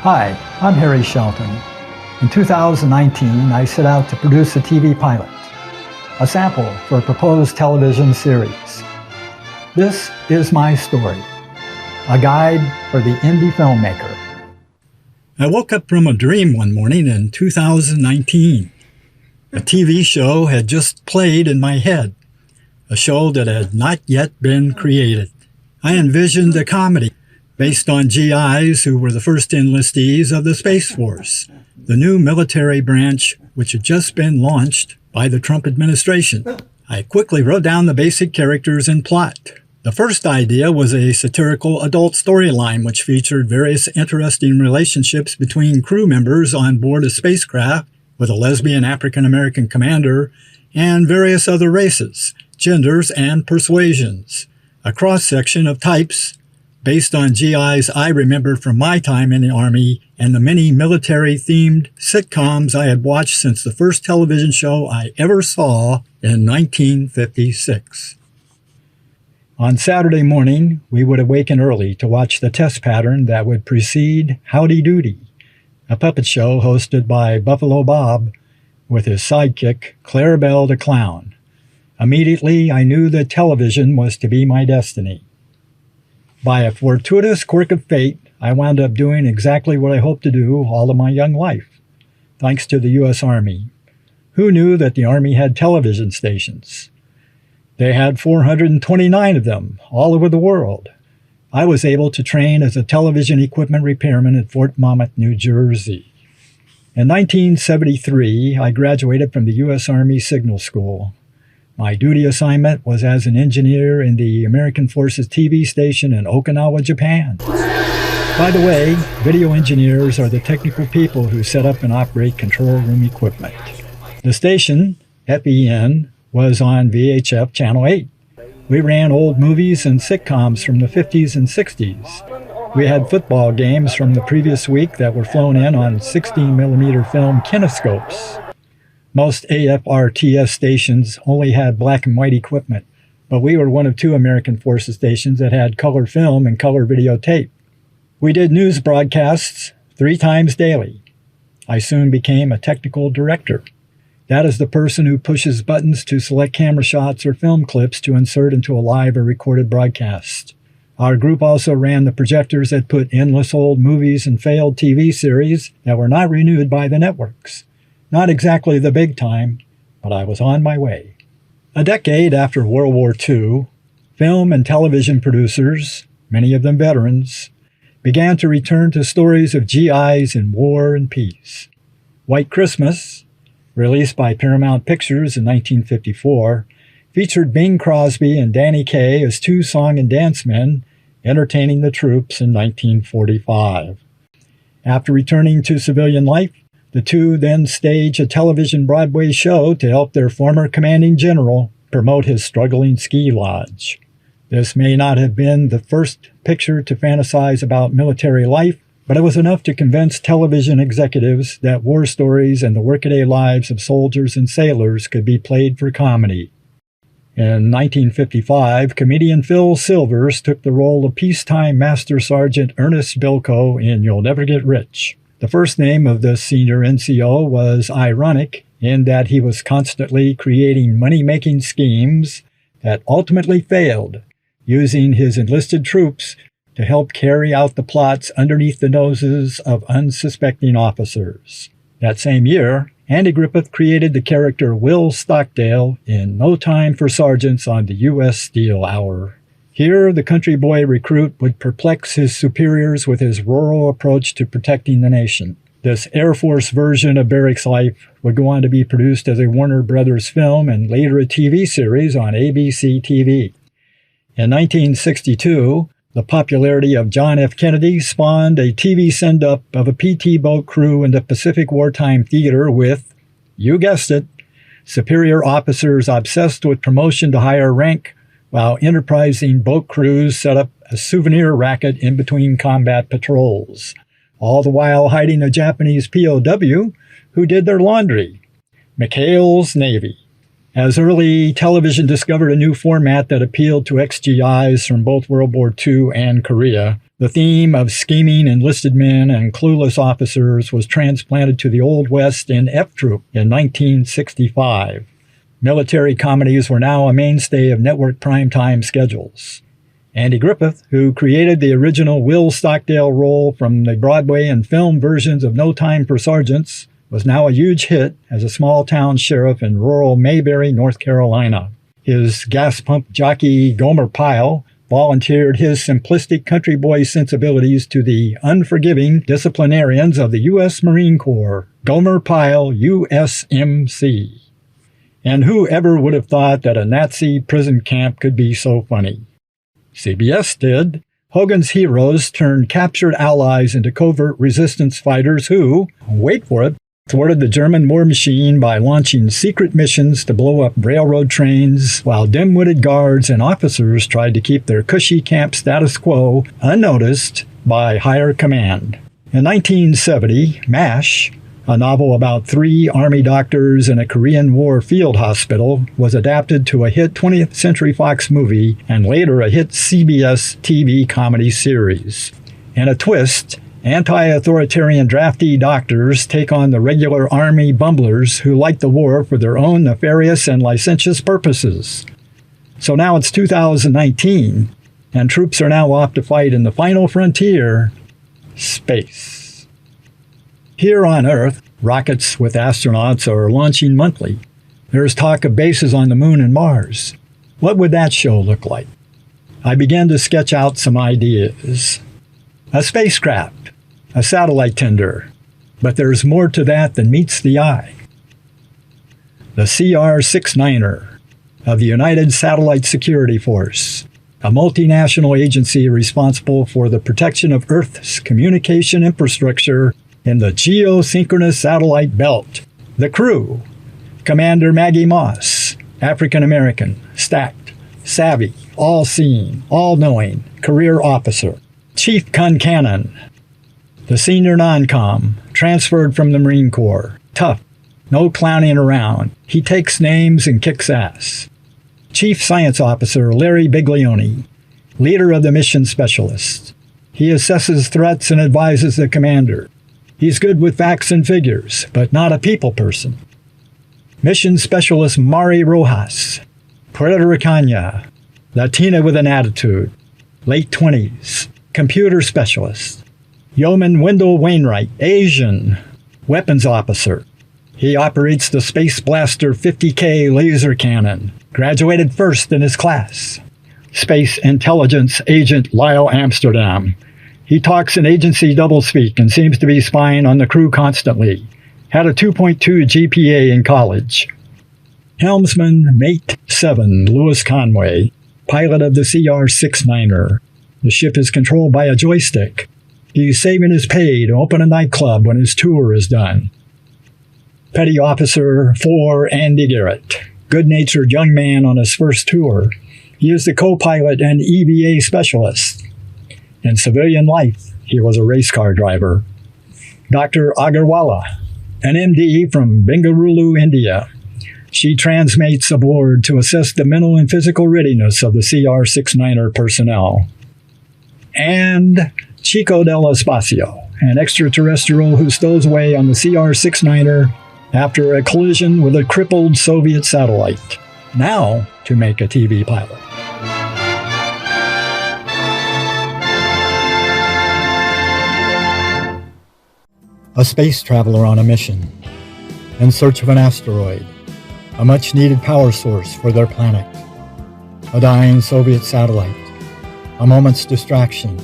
Hi, I'm Harry Shelton. In 2019, I set out to produce a TV pilot, a sample for a proposed television series. This is my story, a guide for the indie filmmaker. I woke up from a dream one morning in 2019. A TV show had just played in my head, a show that had not yet been created. I envisioned a comedy based on GIs who were the first enlistees of the Space Force, the new military branch which had just been launched by the Trump administration. I quickly wrote down the basic characters and plot. The first idea was a satirical adult storyline which featured various interesting relationships between crew members on board a spacecraft with a lesbian African-American commander and various other races, genders, and persuasions. A cross-section of types based on GIs I remembered from my time in the Army and the many military-themed sitcoms I had watched since the first television show I ever saw in 1956. On Saturday morning, we would awaken early to watch the test pattern that would precede Howdy Doody, a puppet show hosted by Buffalo Bob with his sidekick, Clarabelle the Clown. Immediately, I knew that television was to be my destiny. By a fortuitous quirk of fate, I wound up doing exactly what I hoped to do all of my young life, thanks to the U.S. Army. Who knew that the Army had television stations? They had 429 of them, all over the world. I was able to train as a television equipment repairman at Fort Monmouth, New Jersey. In 1973, I graduated from the U.S. Army Signal School. My duty assignment was as an engineer in the American Forces TV station in Okinawa, Japan. By the way, video engineers are the technical people who set up and operate control room equipment. The station, FEN, was on VHF Channel 8. We ran old movies and sitcoms from the 50s and 60s. We had football games from the previous week that were flown in on 16mm film kinescopes. Most AFRTS stations only had black and white equipment, but we were one of two American Forces stations that had color film and color videotape. We did news broadcasts 3 times daily. I soon became a technical director. That is the person who pushes buttons to select camera shots or film clips to insert into a live or recorded broadcast. Our group also ran the projectors that put endless old movies and failed TV series that were not renewed by the networks. Not exactly the big time, but I was on my way. A decade after World War II, film and television producers, many of them veterans, began to return to stories of GIs in war and peace. White Christmas, released by Paramount Pictures in 1954, featured Bing Crosby and Danny Kaye as 2 song and dance men entertaining the troops in 1945. After returning to civilian life, the two then staged a television Broadway show to help their former commanding general promote his struggling ski lodge. This may not have been the first picture to fantasize about military life, but it was enough to convince television executives that war stories and the workaday lives of soldiers and sailors could be played for comedy. In 1955, comedian Phil Silvers took the role of peacetime Master Sergeant Ernest Bilko in You'll Never Get Rich. The first name of the senior NCO was ironic in that he was constantly creating money-making schemes that ultimately failed, using his enlisted troops to help carry out the plots underneath the noses of unsuspecting officers. That same year, Andy Griffith created the character Will Stockdale in No Time for Sergeants on the U.S. Steel Hour. Here, the country boy recruit would perplex his superiors with his rural approach to protecting the nation. This Air Force version of barracks life would go on to be produced as a Warner Brothers film and later a TV series on ABC TV. In 1962, the popularity of John F. Kennedy spawned a TV send-up of a PT boat crew in the Pacific Wartime Theater with, you guessed it, superior officers obsessed with promotion to higher rank, while enterprising boat crews set up a souvenir racket in between combat patrols, all the while hiding a Japanese POW who did their laundry. McHale's Navy. As early television discovered a new format that appealed to ex-GIs from both World War II and Korea, The theme of scheming enlisted men and clueless officers was transplanted to the Old West in F Troop in 1965. Military comedies were now a mainstay of network primetime schedules. Andy Griffith, who created the original Will Stockdale role from the Broadway and film versions of No Time for Sergeants, was now a huge hit as a small-town sheriff in rural Mayberry, North Carolina. His gas pump jockey, Gomer Pyle, volunteered his simplistic country boy sensibilities to the unforgiving disciplinarians of the U.S. Marine Corps, Gomer Pyle, USMC. And who ever would have thought that a Nazi prison camp could be so funny? CBS did. Hogan's heroes turned captured allies into covert resistance fighters who, wait for it, thwarted the German war machine by launching secret missions to blow up railroad trains, while dim-witted guards and officers tried to keep their cushy camp status quo unnoticed by higher command. In 1970, MASH, a novel about 3 Army doctors in a Korean War field hospital, was adapted to a hit 20th Century Fox movie and later a hit CBS TV comedy series. In a twist, anti-authoritarian draftee doctors take on the regular Army bumblers who like the war for their own nefarious and licentious purposes. So now it's 2019, and troops are now off to fight in the final frontier, space. Here on Earth, rockets with astronauts are launching monthly. There's talk of bases on the Moon and Mars. What would that show look like? I began to sketch out some ideas. A spacecraft, a satellite tender, but there's more to that than meets the eye. The CR-69er of the United Satellite Security Force, a multinational agency responsible for the protection of Earth's communication infrastructure in the geosynchronous satellite belt. The crew, Commander Maggie Moss, African-American, stacked, savvy, all-seeing, all-knowing, career officer. Chief Concannon, the senior non-com, transferred from the Marine Corps. Tough, no clowning around. He takes names and kicks ass. Chief Science Officer Larry Biglione, leader of the mission specialists. He assesses threats and advises the commander. He's good with facts and figures, but not a people person. Mission specialist Mari Rojas, Puerto Ricana, Latina with an attitude, late 20s. Computer specialist. Yeoman Wendell Wainwright, Asian, weapons officer. He operates the Space Blaster 50K laser cannon, graduated first in his class. Space intelligence agent Lyle Amsterdam. He talks in agency doublespeak and seems to be spying on the crew constantly. Had a 2.2 GPA in college. Helmsman Mate 7 Louis Conway, pilot of the CR-69er. The ship is controlled by a joystick. He's saving his pay to open a nightclub when his tour is done. Petty Officer 4 Andy Garrett, good-natured young man on his first tour. He is the co-pilot and EVA specialist. In civilian life, he was a race car driver. Dr. Agarwala, an MD from Bengaluru, India. She transmates aboard to assess the mental and physical readiness of the CR-69er personnel. And Chico del Espacio, an extraterrestrial who stows away on the CR-69er after a collision with a crippled Soviet satellite, now to make a TV pilot. A space traveler on a mission, in search of an asteroid, a much-needed power source for their planet, a dying Soviet satellite, a moment's distraction.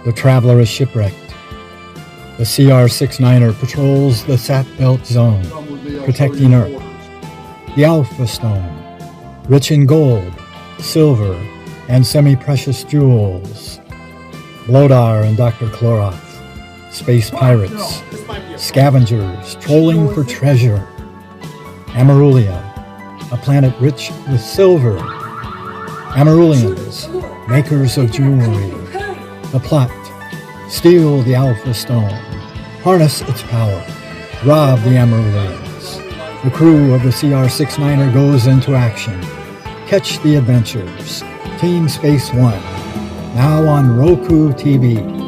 The traveler is shipwrecked. The CR-69er patrols the Sat Belt Zone, protecting Earth. The Alpha Stone, rich in gold, silver, and semi-precious jewels. Blodar and Dr. Kloroth, space pirates, scavengers trolling for treasure. Amarulia, a planet rich with silver. Amarulians, makers of jewelry. The plot: steal the Alpha Stone, harness its power, rob the Amarulians. The crew of the CR-69er goes into action. Catch the adventures. Team Space One. now on Roku TV.